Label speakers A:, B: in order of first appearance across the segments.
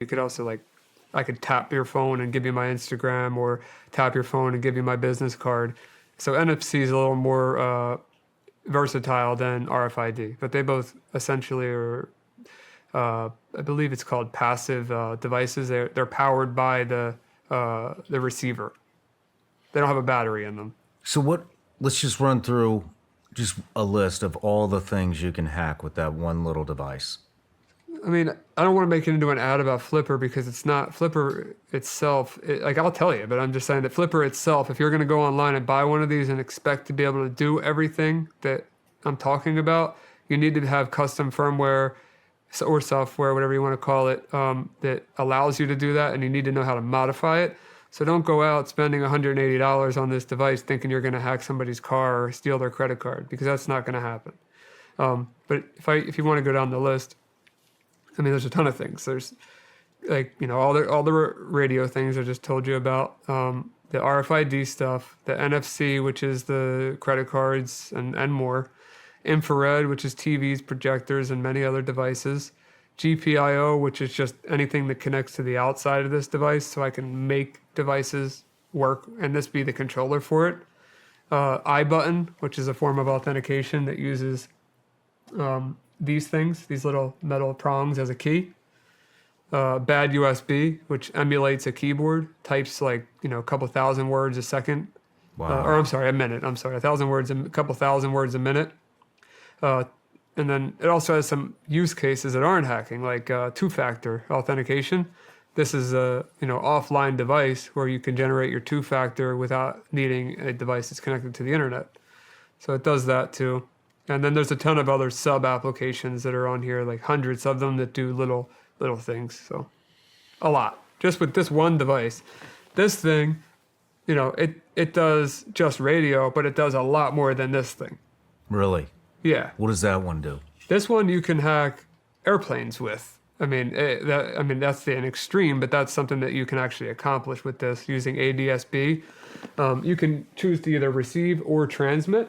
A: You could also like, I could tap your phone and give you my Instagram, or tap your phone and give you my business card. So NFC is a little more versatile than RFID, but they both essentially are, I believe it's called passive devices. They're powered by the receiver. They don't have a battery in them.
B: So what? Let's just run through just a list of all the things you can hack with that one little device.
A: I mean, I don't want to make it into an ad about Flipper because it's not Flipper itself. Like, I'll tell you, but I'm just saying that Flipper itself, if you're going to go online and buy one of these and expect to be able to do everything that I'm talking about, you need to have custom firmware or software, whatever you want to call it, that allows you to do that, and you need to know how to modify it. So don't go out spending $180 on this device thinking you're going to hack somebody's car or steal their credit card, because that's not going to happen. But if you want to go down the list, I mean, there's a ton of things. There's like, all the radio things I just told you about, the RFID stuff, the NFC, which is the credit cards and more, infrared, which is TVs, projectors, and many other devices, GPIO, which is just anything that connects to the outside of this device, so I can make devices work and this be the controller for it. iButton, which is a form of authentication that uses these things, these little metal prongs as a key. Bad USB, which emulates a keyboard, types like, a couple thousand words a second.
B: Wow.
A: Or I'm sorry, a minute. I'm sorry, a couple thousand words a minute. And then it also has some use cases that aren't hacking, like two-factor authentication. This is a offline device where you can generate your two-factor without needing a device that's connected to the internet. So it does that too. And then there's a ton of other sub-applications that are on here, like hundreds of them that do little things. So a lot. Just with this one device. This thing, it does just radio, but it does a lot more than this thing.
B: Really?
A: Yeah.
B: What does that one do?
A: This one you can hack airplanes with. I mean, that's an extreme, but that's something that you can actually accomplish with this using ADSB. You can choose to either receive or transmit.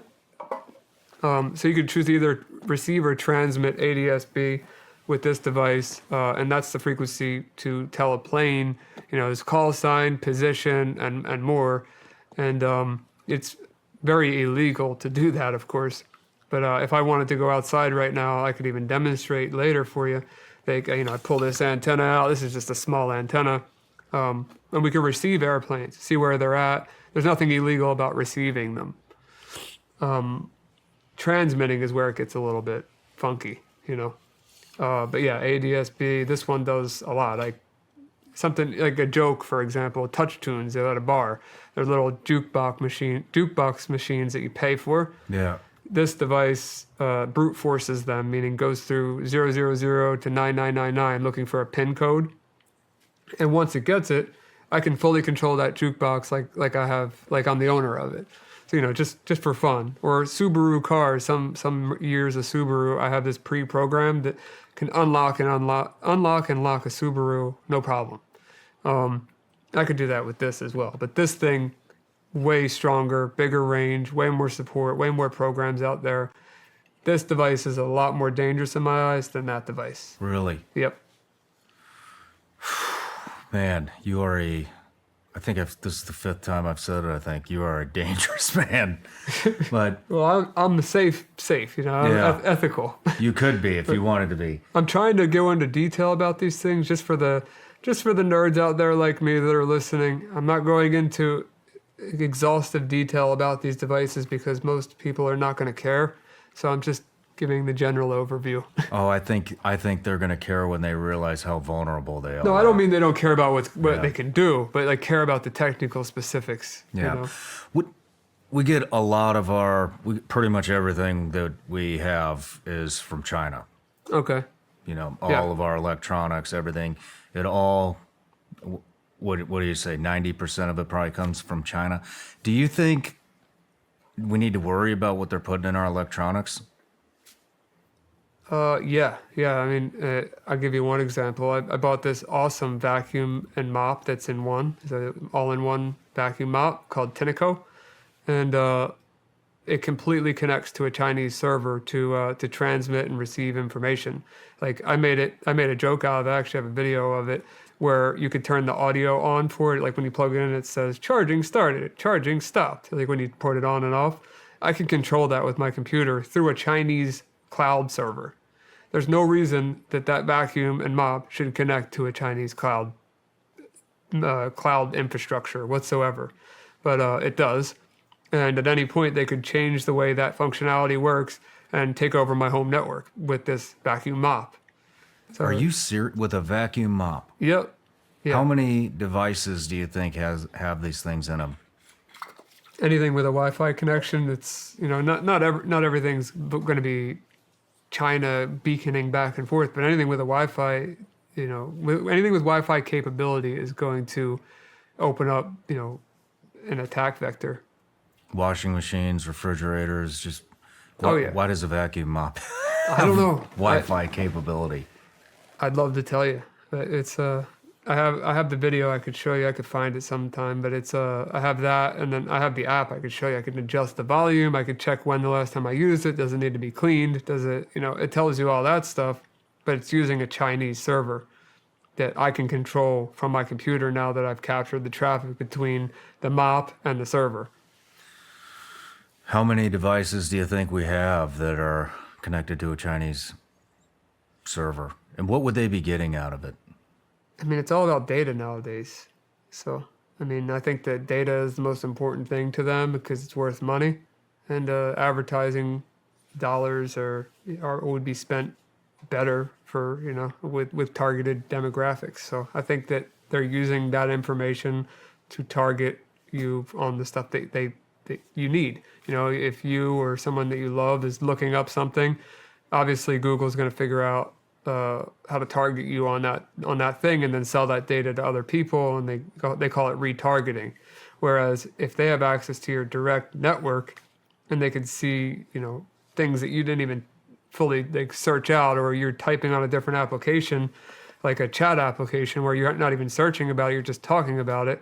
A: So you can choose to either receive or transmit ADSB with this device, and that's the frequency to tell a plane, its call sign, position, and more. And it's very illegal to do that, of course. But if I wanted to go outside right now, I could even demonstrate later for you. I pull this antenna out. This is just a small antenna. And we can receive airplanes, see where they're at. There's nothing illegal about receiving them. Transmitting is where it gets a little bit funky, But yeah, ADSB, this one does a lot. Like something like a joke, for example, touch tunes at a bar. They're little jukebox machines that you pay for.
B: Yeah.
A: This device brute forces them, meaning goes through 000 to 9999 looking for a PIN code. And once it gets it, I can fully control that jukebox like I'm the owner of it. So, just for fun. Or Subaru cars, some years of Subaru, I have this pre-programmed that can unlock and lock a Subaru, no problem. I could do that with this as well. But this thing, way stronger, bigger range, way more support, way more programs out there. This device is a lot more dangerous in my eyes than that device.
B: Really?
A: Yep.
B: Man, you are this is the fifth time I've said it, I think. You are a dangerous man. But
A: well, I'm safe, I'm ethical.
B: You could be if you wanted to be.
A: I'm trying to go into detail about these things just for the nerds out there like me that are listening. I'm not going into exhaustive detail about these devices because most people are not going to care. So I'm just giving the general overview.
B: Oh, I think they're going to care when they realize how vulnerable they are.
A: No, I don't mean they don't care about what they can do, but like care about the technical specifics.
B: Yeah. We get a lot of pretty much everything that we have is from China.
A: Okay.
B: All of our electronics, everything, it all, what do you say, 90% of it probably comes from China. Do you think we need to worry about what they're putting in our electronics?
A: Yeah. I mean, I'll give you one example. I bought this awesome vacuum and mop that's in one. It's an all-in-one vacuum mop called Tinico. And it completely connects to a Chinese server to transmit and receive information. Like I made a joke out of it. I actually have a video of it where you could turn the audio on for it. Like when you plug it in, it says charging started, charging stopped. Like when you put it on and off, I can control that with my computer through a Chinese cloud server. There's no reason that vacuum and mop should connect to a Chinese cloud infrastructure whatsoever, but it does. And at any point, they could change the way that functionality works and take over my home network with this vacuum mop. So,
B: Are you serious with a vacuum mop?
A: Yep. Yeah.
B: How many devices do you think have these things in them?
A: Anything with a Wi-Fi connection, it's not everything's going to be China beaconing back and forth, but anything with a Wi-Fi, anything with Wi-Fi capability is going to open up, an attack vector.
B: Washing machines, refrigerators, just
A: Oh, yeah.
B: why does a vacuum mop
A: I don't know.
B: Wi-Fi capability?
A: I'd love to tell you, but it's I have the video I could show you. I could find it sometime, but it's I have that, and then I have the app I could show you. I can adjust the volume. I could check when the last time I used it. Does it need to be cleaned? Does it, it tells you all that stuff, but it's using a Chinese server that I can control from my computer now that I've captured the traffic between the mop and the server.
B: How many devices do you think we have that are connected to a Chinese server? And what would they be getting out of it?
A: I mean, it's all about data nowadays. So, I think that data is the most important thing to them because it's worth money, and advertising dollars would be spent better for with targeted demographics. So I think that they're using that information to target you on the stuff that you need. If you or someone that you love is looking up something, obviously Google's going to figure out how to target you on that thing and then sell that data to other people, and they call it retargeting. Whereas if they have access to your direct network and they can see things that you didn't even fully search out, or you're typing on a different application like a chat application where you're not even searching about it, you're just talking about it,